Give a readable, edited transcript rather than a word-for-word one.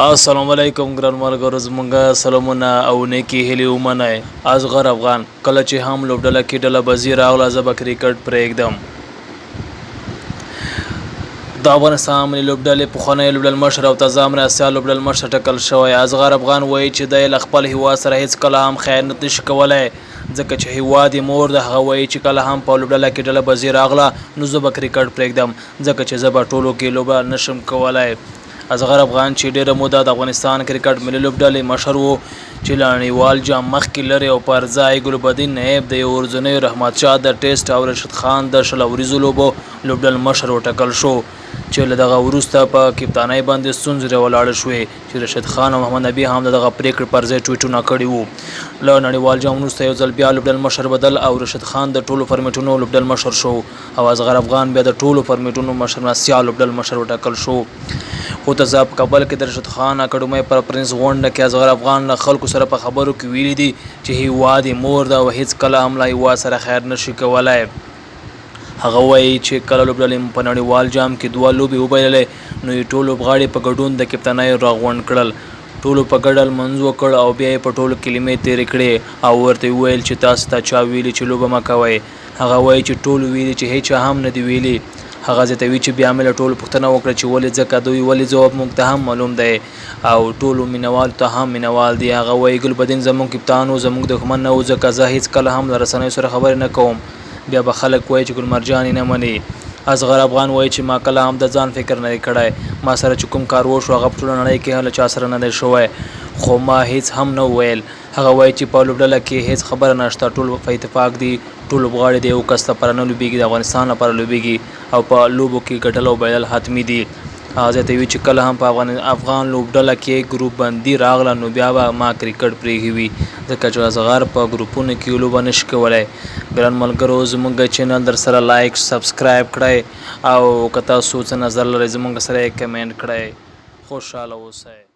السلام علیکم ګران ملګرو زمونږ سلامونه او نیکی هیلې ومنئ. اصغر افغان کله چې هم لوبډله کې ډله بازي راغله زه به کرکټ پرېږدم. د افغانستان ملي لوبډلې پخوانی لوبډل مشر او تازه مرستیال لوبډل مشر ټاکل شوی. اصغر افغان وایي چې دی له خپل هیواد سره هیڅکله هم خیانت نشي کولی ځکه چې هیواد یې مور ده. هغه وایي چې کله هم په لوبډله کې ډله بازي راغله نو زه به کرکټ پرېږدم ځکه چې زه به ټولو کې لوبه نشم کولی. اصغر افغان چې ډیره موده د افغانستان کرکټ ملي لوبډلې مشر و چې له نړیوال جام مخکې لرې او پر ځای ګلبدین نایب د یو ورځنیو رحمت شاه د ټیسټ او رشید خان د شل اوریزو لوبو لوبډل مشر وټاکل شو چې له دغه وروسته په کپتانۍ باندې ستونزې راولاړې شوې چې رشید خان او محمد نبي هم دغه پریکړې پر ځای ټویټونه کړي وو. له نړیوال جام وروسته یو ځل بیا لوبډل مشر بدل او رشید خان د ټولو فارمیټونو لوبډل مشر شو او اصغر افغان بیا د ټولو فارمیټونو مشر مرستیال لوبډل مشر وټاکل شو. خو ته په کابل کې د رشید خان اکاډمۍ پر پرنس غونډه کې اصغر افغان له خلکو سره په خبرو کې ویلي دي چې هیواد یې مور ده او هیڅکله هم له هیواد سره خیر نشي کولی. هغه وایي چې کله لوبډلې په نړیوال جام کې 2 لوبې وبایللې نو یې ټول لوبغاړي په ګډون د کپتانۍ راغونډ کړل. ټولو په ګډه لمونځ وکړ او بیا یې په ټولو کلمې تېرې کړې او ورته وویل چې تاسو ته چا ویلي چې لوبه مه کوئ. هغه وایي چې ټولو ویلي چې هیچا هم نه دي ویلي. هغه زیاتوي چې بیا مې له ټولو پوښتنه وکړه چې ولې ځکه دوی ولې ځواب موږ ته هم معلوم دی او ټولو مینوالو ته هم مینوال دي. هغه وایي ګلبدین زموږ کپتان و زموږ دښمن نه و ځکه زه هیڅکله هم له رسنیو سره خبرې نه کوم. بیا به خلک وایي چې ګلمرجان یې نه مني. اصغر افغان وایي چې ما کله هم د ځان فکر نه دی کړی. ما سره چې کوم کار وشو هغه په ټوله نړۍ کې له چا سره نه دی شوی خو ما هیڅ هم نه ویل. هغه وایي چې په لوبډله کې هیڅ خبره نشته ټول په اتفاق دي ټول لوبغاړي د یو کس لپاره نه لوبېږي د افغانستان لپاره لوبېږي او په لوبو کې ګټل او بایلل حتمي دي. هغه زیاتوي چې کله هم په افغان لوبډله کې ګروپ بندي راغله نو بیا به ما کرکټ پرېږدي ځکه چې اصغر په ګروپونو کې لوبه نشي کولی. ګران ملګرو زموږ چینل در سره لایک سبسکرایب کړئ او که تاسو څه نظر لرئ زموږ سره یې کمنټ کړئ. خوشحاله اوسئ.